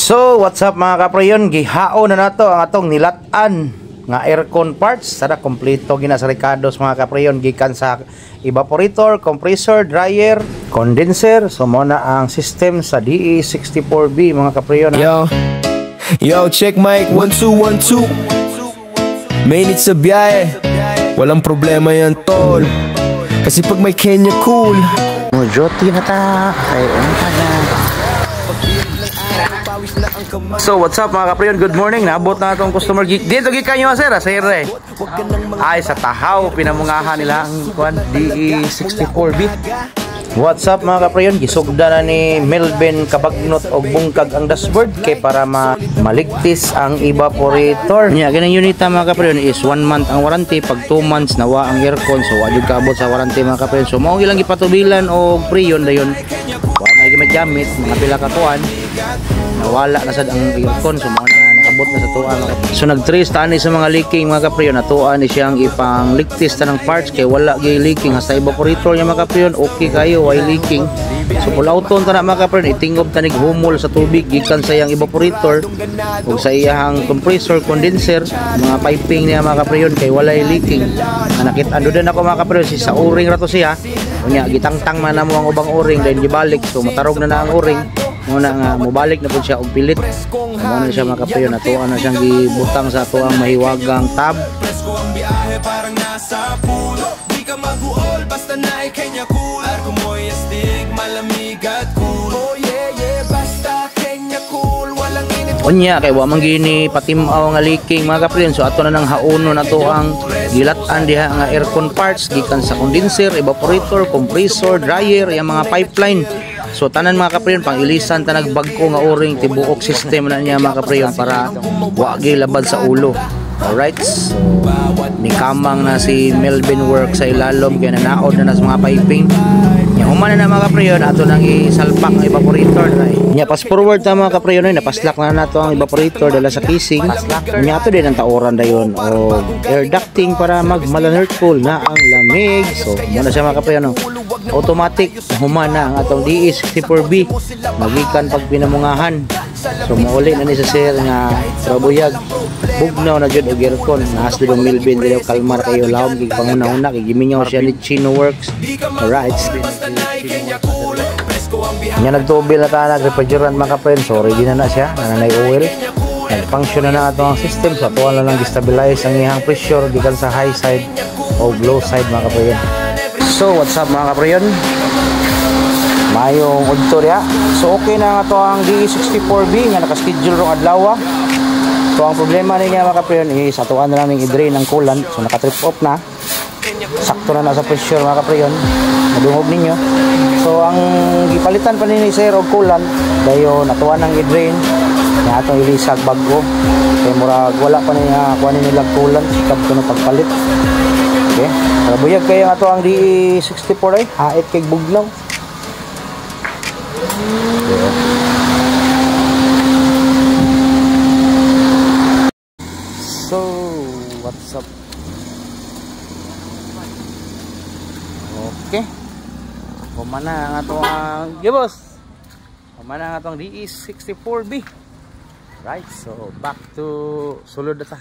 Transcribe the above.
So, what's up mga kaprayon? Gihao na nato ang atong nilatan nga aircon parts. Sada kompleto gina sa Ricardos mga kaprayon, gikan sa evaporator, compressor, dryer, condenser. So mo na ang system sa DE64B mga kaprayon. Yo, check mic 1 2 1 2. Mainit sa biyahe, walang problema yan tol. Kasi pag may Kenya cool. Joti na ta. Ay, na. So what's up mga kaprayon, good morning. Naabot na itong customer dito gikan nyo sir, ay sa Tahaw, pinamungahan nila ang DE64B. What's up mga kaprayon, gisugda na ni Melvin kabagnot og bungkag ang dashboard kay para maligtis ang evaporator nya. Ganang unita mga kaprayon is 1 month ang warranty. Pag 2 months nawa ang aircon, so wa jud kaabot sa warranty mga kaprayon. So mao ilang gipatubilan og preyon dayon wa may gimagamit mga pila ka tuan, nawala na sad ang aircon. So mao na naabot na sa tuan. So nag-trace tani sa mga leaking mga kaprayon, natuan ni siyang ipang ligtis tanang parts kay wala gi leaking. Hasta evaporator niya mga kaprayon okay kayo, way leaking. So pulauton ta na mga kaprayon, itingob tanig humol sa tubig gikan sa iyang evaporator ug sa iyang compressor, condenser, mga piping niya mga kaprayon kay walay leaking. Nakita andun ako mga kaprayon si sa o-ring ra to siya. Unya gitangtang man namo ang ubang o-ring then gibalik. So matarog na ang o-ring. Muna nga mobalik na po siya og pilit. Muna na siya mga kaprayon, natuan na siyang gibutang sa atuang mahiwagang tab. Basta na Kenya cool, arko mo yastig, malamig at cool. Oh yeah, basta Kenya cool, walang init. Unya kay wa man gini patimaw nga leaking mga kaprayon. So ato na nang hauno na to ang gilatan diha nga aircon parts gikan sa condenser, evaporator, compressor, dryer, yang mga pipeline. So tanan mga kaprayon pang ilisan tanag bagko nga o-ring, tibuok system na niya mga kaprayon para wa gi labad sa ulo. Alright, so ni kamang na si Melvin work sa ilalom kaya nanaod na sa mga piping. Nya human na mga kaprayon, ato nang isalpak ang evaporator nya pass forward ta mga kaprayon, napaslak na nato ang evaporator dala sa casing. Nya ato din ang taoran dayon o air ducting para magmalanert cool na ang lamig. So muna siya mga kaprayon, automatic human na ang atong DE64B magikan pag pinamungahan. So mauli na ni sa sir nga trabuyag bugnaw na jud og aircon. Naas dito Melvin dili kalmar kayo lawom gig panguna-una kay gimingaw siya ni Chino Works. Alright, nya nagtubil na ta nag-refrigerant mga kaprayon. So ready na siya, nanay oil, nag-function na ato ang system. So tuwa na lang gi-stabilize ang iyang pressure gikan sa high side o low side mga kaprayon. So what's up mga kaprayon, mayong udto diha. So okay na nga to ang DE64B nga naka-schedule rong adlaw. So ang problema niya mga kaprayon is atuan na lang ning i-drain ang coolant. So naka-trip off na, sakto na sa pressure mga kaprayon, madungog ninyo. So ang gipalitan pa ni sir og coolant dayon atuan nang i-drain nga atong ilisag bago kay murag wala pa niya kuha nila coolant sikab kuno pagpalit. Okay, rabuyag kayo ato ang DE64 ay hait kay bugnaw. So what's up? Okay, kumana ang atong gibos, kumana ang atong DE64B. Right, so back to sulod na ta.